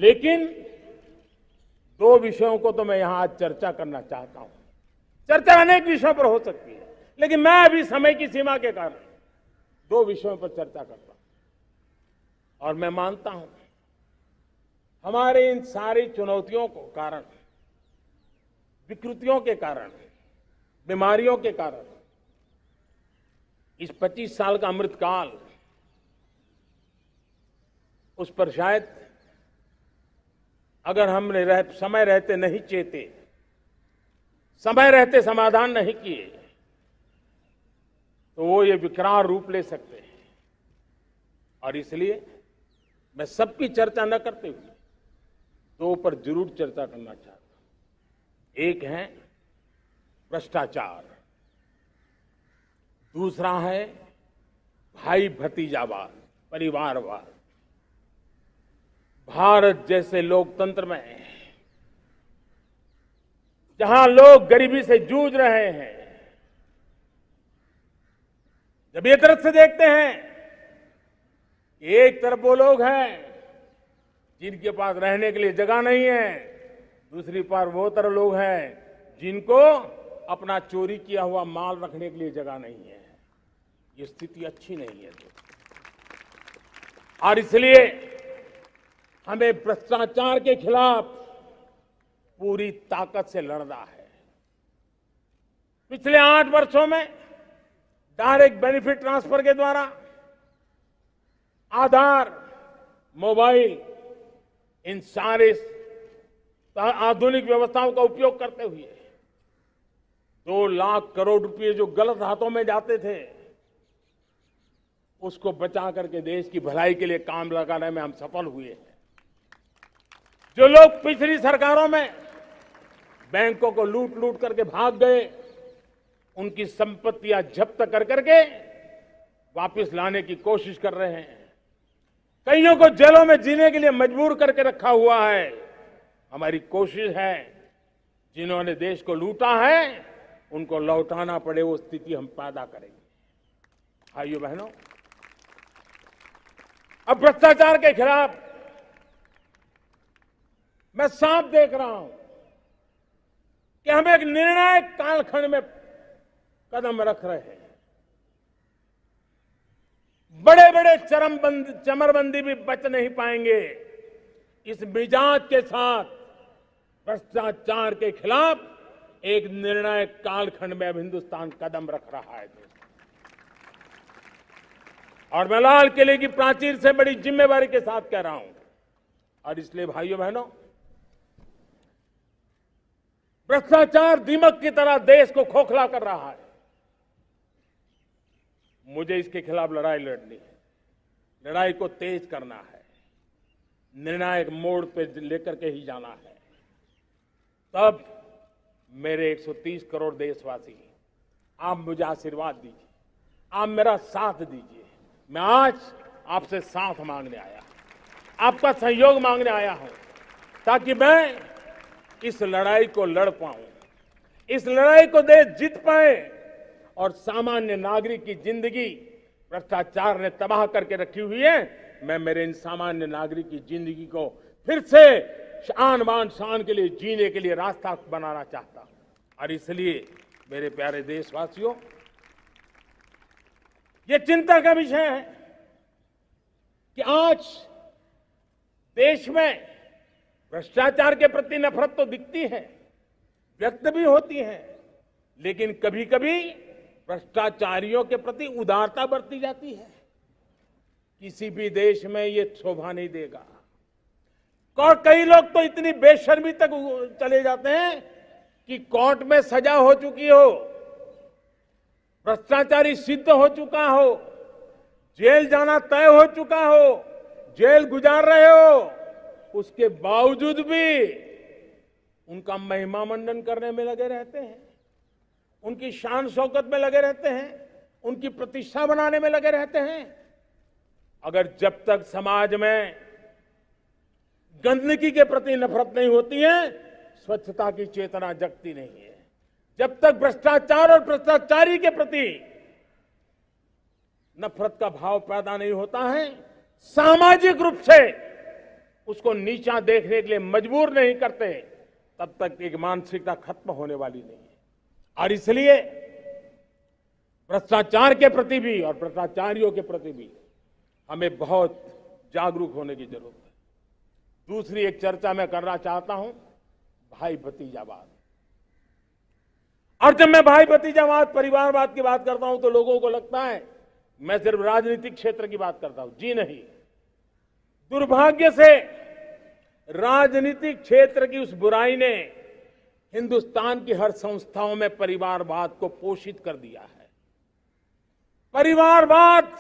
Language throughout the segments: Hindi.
लेकिन दो विषयों को तो मैं यहां आज चर्चा करना चाहता हूं। चर्चा अनेक विषयों पर हो सकती है, लेकिन मैं अभी समय की सीमा के कारण दो विषयों पर चर्चा करता हूं। और मैं मानता हूं हमारे इन सारी चुनौतियों को कारण, विकृतियों के कारण, बीमारियों के कारण इस 25 साल का अमृतकाल, उस पर शायद अगर हमने समय रहते नहीं चेते, समय रहते समाधान नहीं किए, तो वो ये विकराल रूप ले सकते हैं। और इसलिए मैं सबकी चर्चा न करते हुए दो पर जरूर चर्चा करना चाहता हूं। एक है भ्रष्टाचार, दूसरा है भाई भतीजावाद, परिवारवाद। भारत जैसे लोकतंत्र में जहां लोग गरीबी से जूझ रहे हैं, जब ये तरफ से देखते हैं कि एक तरफ वो लोग हैं जिनके पास रहने के लिए जगह नहीं है, दूसरी तरफ वो तरह लोग हैं जिनको अपना चोरी किया हुआ माल रखने के लिए जगह नहीं है। ये स्थिति अच्छी नहीं है। और इसलिए हमें भ्रष्टाचार के खिलाफ पूरी ताकत से लड़ना है। पिछले 8 वर्षों में डायरेक्ट बेनिफिट ट्रांसफर के द्वारा, आधार, मोबाइल, इन सारे आधुनिक व्यवस्थाओं का उपयोग करते हुए 2 लाख करोड़ रुपए जो गलत हाथों में जाते थे, उसको बचा करके देश की भलाई के लिए काम लगाने में हम सफल हुए हैं। जो लोग पिछली सरकारों में बैंकों को लूट लूट करके भाग गए, उनकी संपत्तियां जब्त कर करके वापस लाने की कोशिश कर रहे हैं। कईयों को जेलों में जीने के लिए मजबूर करके रखा हुआ है। हमारी कोशिश है जिन्होंने देश को लूटा है उनको लौटाना पड़े, वो स्थिति हम पैदा करेंगे। भाइयों बहनों, अब भ्रष्टाचार के खिलाफ मैं साफ देख रहा हूं कि हम एक निर्णायक कालखंड में कदम रख रहे हैं। बड़े बड़े चमरबंदी भी बच नहीं पाएंगे। इस मिजाज के साथ भ्रष्टाचार के खिलाफ एक निर्णायक कालखंड में अब हिंदुस्तान कदम रख रहा है। और मैं लाल किले की प्राचीर से बड़ी जिम्मेवारी के साथ कह रहा हूं। और इसलिए भाइयों बहनों, भ्रष्टाचार दीमक की तरह देश को खोखला कर रहा है। मुझे इसके खिलाफ लड़ाई लड़नी है, लड़ाई को तेज करना है, निर्णायक मोड़ पे लेकर के ही जाना है। तब मेरे 130 करोड़ देशवासी, आप मुझे आशीर्वाद दीजिए, आप मेरा साथ दीजिए। मैं आज आपसे साथ मांगने आया, आपका सहयोग मांगने आया हूं, ताकि मैं इस लड़ाई को लड़ पाऊं, इस लड़ाई को देश जीत पाए और सामान्य नागरिक की जिंदगी भ्रष्टाचार ने तबाह करके रखी हुई है। मैं मेरे इन सामान्य नागरिक की जिंदगी को फिर से शान बान शान के लिए जीने के लिए रास्ता बनाना चाहता हूं। और इसलिए मेरे प्यारे देशवासियों, ये चिंता का विषय है कि आज देश में भ्रष्टाचार के प्रति नफरत तो दिखती है, व्यक्त भी होती है, लेकिन कभी कभी भ्रष्टाचारियों के प्रति उदारता बरती जाती है। किसी भी देश में ये शोभा नहीं देगा। और कई लोग तो इतनी बेशर्मी तक चले जाते हैं कि कोर्ट में सजा हो चुकी हो, भ्रष्टाचारी सिद्ध हो चुका हो, जेल जाना तय हो चुका हो, जेल गुजार रहे हो, उसके बावजूद भी उनका महिमा मंडन करने में लगे रहते हैं, उनकी शान शौकत में लगे रहते हैं, उनकी प्रतिष्ठा बनाने में लगे रहते हैं। अगर जब तक समाज में गंदगी के प्रति नफरत नहीं होती है, स्वच्छता की चेतना जगती नहीं है। जब तक भ्रष्टाचार और भ्रष्टाचारी के प्रति नफरत का भाव पैदा नहीं होता है, सामाजिक रूप से उसको नीचा देखने के लिए मजबूर नहीं करते, तब तक एक मानसिकता खत्म होने वाली नहीं है। और इसलिए भ्रष्टाचार के प्रति भी और भ्रष्टाचारियों के प्रति भी हमें बहुत जागरूक होने की जरूरत है। दूसरी एक चर्चा मैं करना चाहता हूं, भाई भतीजावाद। और जब मैं भाई भतीजावाद, परिवारवाद की बात करता हूं तो लोगों को लगता है मैं सिर्फ राजनीतिक क्षेत्र की बात करता हूं। जी नहीं, दुर्भाग्य से राजनीतिक क्षेत्र की उस बुराई ने हिंदुस्तान की हर संस्थाओं में परिवारवाद को पोषित कर दिया है। परिवारवाद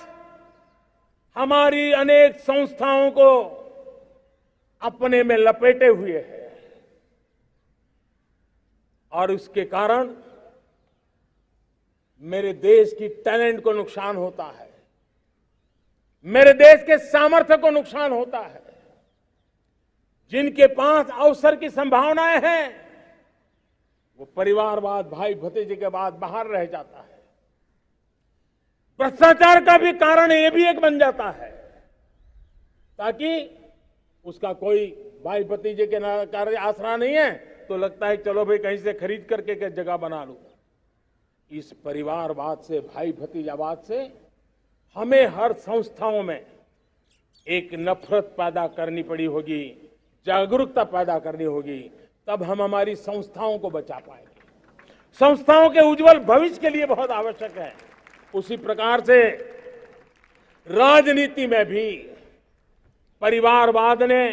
हमारी अनेक संस्थाओं को अपने में लपेटे हुए है और उसके कारण मेरे देश की टैलेंट को नुकसान होता है, मेरे देश के सामर्थ्य को नुकसान होता है। जिनके पास अवसर की संभावनाएं हैं वो परिवारवाद, भाई भतीजे के बाद बाहर रह जाता है। भ्रष्टाचार का भी कारण ये भी एक बन जाता है ताकि उसका कोई भाई भतीजे के कार्य आसरा नहीं है तो लगता है चलो भाई कहीं से खरीद करके जगह बना लूं। इस परिवारवाद से, भाई भतीजावाद से हमें हर संस्थाओं में एक नफरत पैदा करनी पड़ी होगी, जागरूकता पैदा करनी होगी, तब हम हमारी संस्थाओं को बचा पाएंगे। संस्थाओं के उज्जवल भविष्य के लिए बहुत आवश्यक है। उसी प्रकार से राजनीति में भी परिवारवाद ने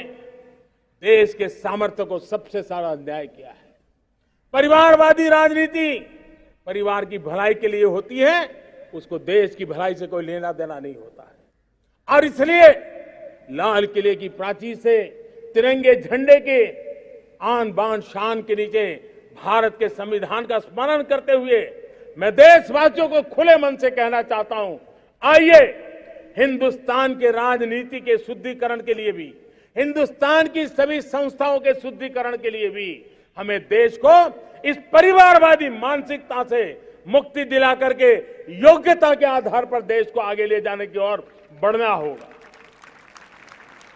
देश के सामर्थ्य को सबसे सारा अन्याय किया है। परिवारवादी राजनीति परिवार की भलाई के लिए होती है, उसको देश की भलाई से कोई लेना देना नहीं होता है। और इसलिए लाल किले की प्राचीर से तिरंगे झंडे के आन बान शान के नीचे भारत के संविधान का स्मरण करते हुए मैं देशवासियों को खुले मन से कहना चाहता हूं, आइए हिंदुस्तान के राजनीति के शुद्धिकरण के लिए भी, हिंदुस्तान की सभी संस्थाओं के शुद्धिकरण के लिए भी हमें देश को इस परिवारवादी मानसिकता से मुक्ति दिला करके योग्यता के आधार पर देश को आगे ले जाने की ओर बढ़ना होगा।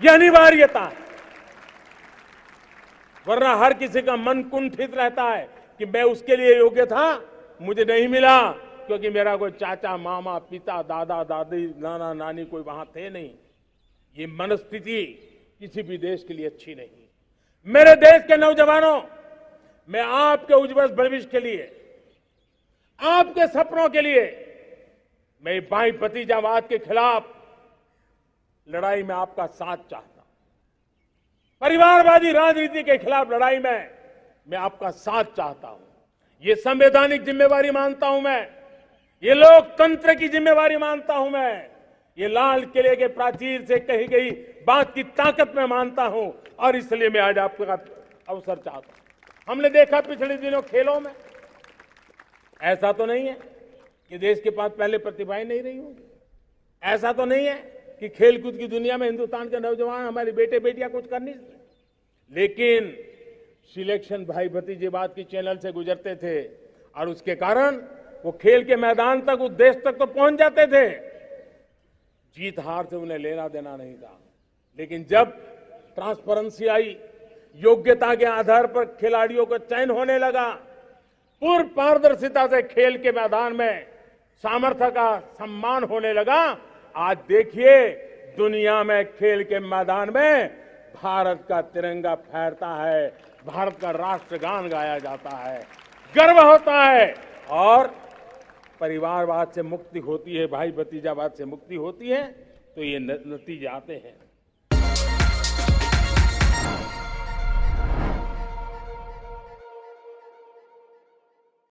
यह अनिवार्यता है, वरना हर किसी का मन कुंठित रहता है कि मैं उसके लिए योग्य था, मुझे नहीं मिला क्योंकि मेरा कोई चाचा, मामा, पिता, दादा, दादी, नाना, नानी कोई वहां थे नहीं। ये मनस्थिति किसी भी देश के लिए अच्छी नहीं। मेरे देश के नौजवानों, मैं आपके उज्जवल भविष्य के लिए, आपके सपनों के लिए, मैं भाई भतीजावाद के खिलाफ लड़ाई में आपका साथ चाहता हूं। परिवारवादी राजनीति के खिलाफ लड़ाई में मैं आपका साथ चाहता हूं। ये संवैधानिक जिम्मेवारी मानता हूं मैं, ये लोकतंत्र की जिम्मेवारी मानता हूं मैं, ये लाल किले के प्राचीर से कही गई बात की ताकत में मानता हूं और इसलिए मैं आज आपका अवसर चाहता हूं। हमने देखा पिछले दिनों खेलों में, ऐसा तो नहीं है कि देश के पास पहले प्रतिभाएं नहीं रही होंगी, ऐसा तो नहीं है कि खेलकूद की दुनिया में हिंदुस्तान के नौजवान, हमारे बेटे बेटियां कुछ कर नहीं सकते, लेकिन सिलेक्शन भाई भतीजेवाद की चैनल से गुजरते थे और उसके कारण वो खेल के मैदान तक, उस देश तक तो पहुंच जाते थे। जीत हार से उन्हें लेना देना नहीं था, लेकिन जब ट्रांसपेरेंसी आई, योग्यता के आधार पर खिलाड़ियों का चयन होने लगा, पूर्ण पारदर्शिता से खेल के मैदान में सामर्थ्य का सम्मान होने लगा, आज देखिए दुनिया में खेल के मैदान में भारत का तिरंगा फहरता है, भारत का राष्ट्रगान गाया जाता है, गर्व होता है और परिवारवाद से मुक्ति होती है, भाई भतीजावाद से मुक्ति होती है, तो ये नतीजे आते हैं।